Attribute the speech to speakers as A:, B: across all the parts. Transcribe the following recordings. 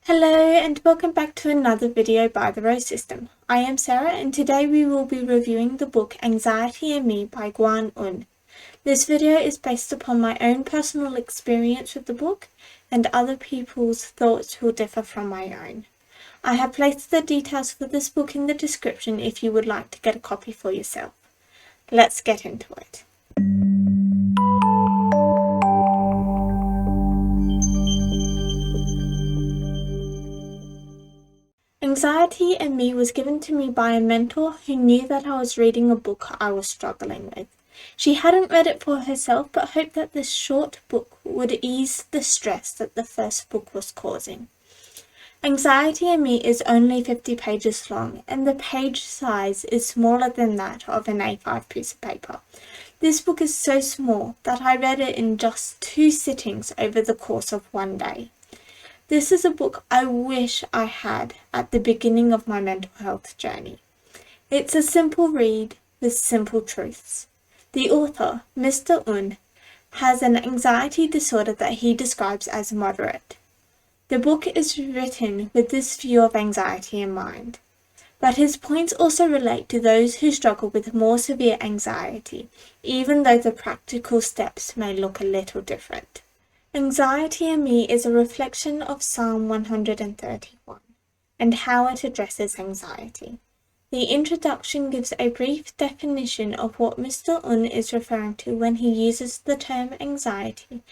A: Hello and welcome back to another video by the Lesfm. I am Sarah and today we will be reviewing the book Anxiety and Me by Guan Un. This video is based upon my own personal experience with the book and other people's thoughts will differ from my own. I have placed the details for this book in the description if you would like to get a copy for yourself. Let's get into it. Anxiety and Me was given to me by a mentor who knew that I was reading a book I was struggling with. She hadn't read it for herself but hoped that this short book would ease the stress that the first book was causing. Anxiety and Me is only 50 pages long and the page size is smaller than that of an A5 piece of paper. This book is so small that I read it in just 2 sittings over the course of one day. This is a book I wish I had at the beginning of my mental health journey. It's a simple read with simple truths. The author, Mr. Un, has an anxiety disorder that he describes as moderate. The book is written with this view of anxiety in mind, but his points also relate to those who struggle with more severe anxiety, even though the practical steps may look a little different. Anxiety and Me is a reflection of Psalm 131 and how it addresses anxiety. The introduction gives a brief definition of what Mr. Un is referring to when he uses the term anxiety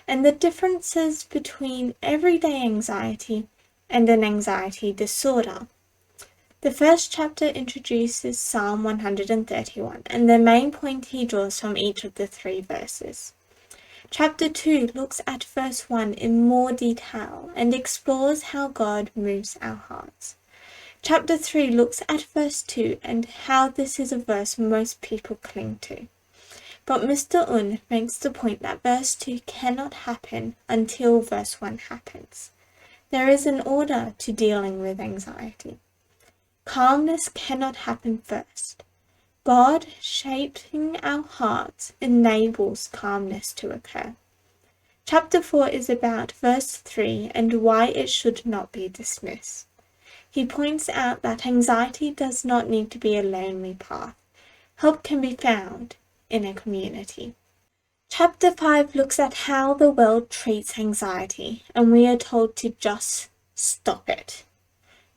A: and the differences between everyday anxiety and an anxiety disorder. The first chapter introduces Psalm 131 and the main point he draws from each of the 3 verses. Chapter 2 looks at verse 1 in more detail and explores how God moves our hearts. Chapter 3 looks at verse 2 and how this is a verse most people cling to. But Mr. Un makes the point that verse 2 cannot happen until verse 1 happens. There is an order to dealing with anxiety. Calmness cannot happen first. God shaping our hearts enables calmness to occur. Chapter 4 is about verse 3 and why it should not be dismissed. He points out that anxiety does not need to be a lonely path. Help can be found in a community. Chapter 5 looks at how the world treats anxiety and we are told to just stop it.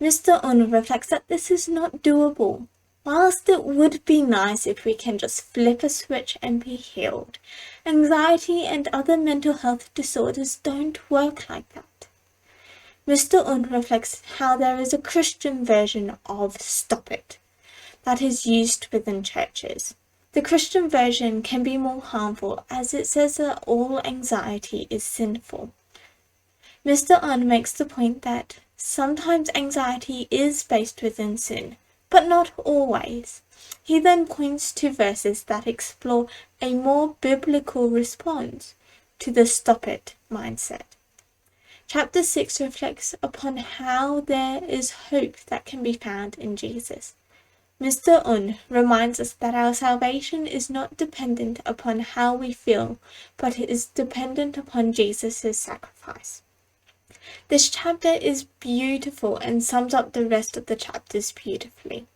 A: Mr. Un reflects that this is not doable. Whilst it would be nice if we can just flip a switch and be healed, anxiety and other mental health disorders don't work like that. Mr. Un reflects how there is a Christian version of stop it that is used within churches. The Christian version can be more harmful as it says that all anxiety is sinful. Mr. Un makes the point that sometimes anxiety is based within sin, but not always. He then points to verses that explore a more biblical response to the stop it mindset. Chapter 6 reflects upon how there is hope that can be found in Jesus. Mr. Un reminds us that our salvation is not dependent upon how we feel, but it is dependent upon Jesus' sacrifice. This chapter is beautiful and sums up the rest of the chapters beautifully.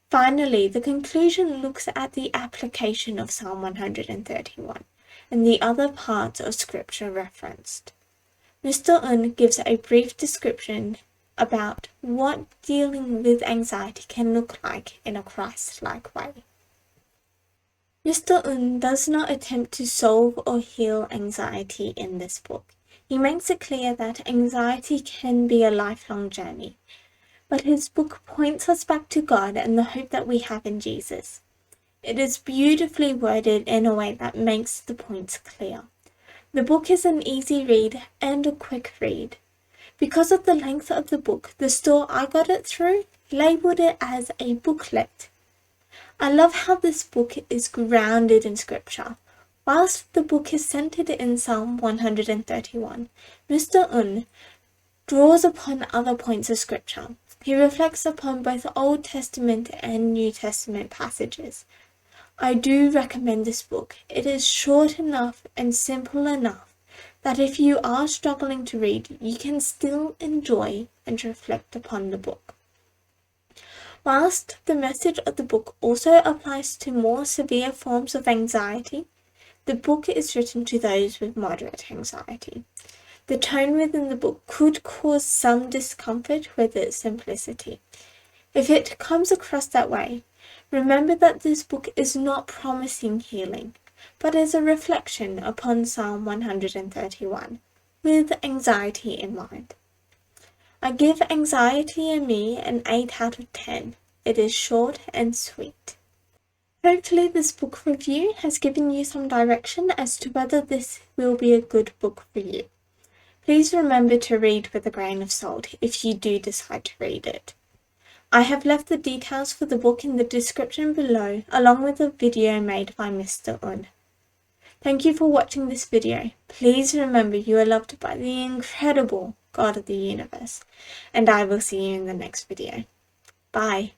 A: Finally, the conclusion looks at the application of Psalm 131 and the other parts of scripture referenced. Mr. Un gives a brief description about what dealing with anxiety can look like in a Christ-like way. Mr. Un does not attempt to solve or heal anxiety in this book. He makes it clear that anxiety can be a lifelong journey, but his book points us back to God and the hope that we have in Jesus. It is beautifully worded in a way that makes the points clear. The book is an easy read and a quick read. Because of the length of the book, the store I got it through labelled it as a booklet. I love how this book is grounded in scripture. Whilst the book is centered in Psalm 131, Mr. Un draws upon other points of scripture. He reflects upon both Old Testament and New Testament passages. I do recommend this book. It is short enough and simple enough that if you are struggling to read, you can still enjoy and reflect upon the book. Whilst the message of the book also applies to more severe forms of anxiety, the book is written to those with moderate anxiety. The tone within the book could cause some discomfort with its simplicity. If it comes across that way, remember that this book is not promising healing, but is a reflection upon Psalm 131, with anxiety in mind. I give Anxiety in Me an 8 out of 10. It is short and sweet. Hopefully this book review has given you some direction as to whether this will be a good book for you. Please remember to read with a grain of salt if you do decide to read it. I have left the details for the book in the description below, along with a video made by Mr. Un. Thank you for watching this video. Please remember you are loved by the incredible God of the universe, and I will see you in the next video. Bye.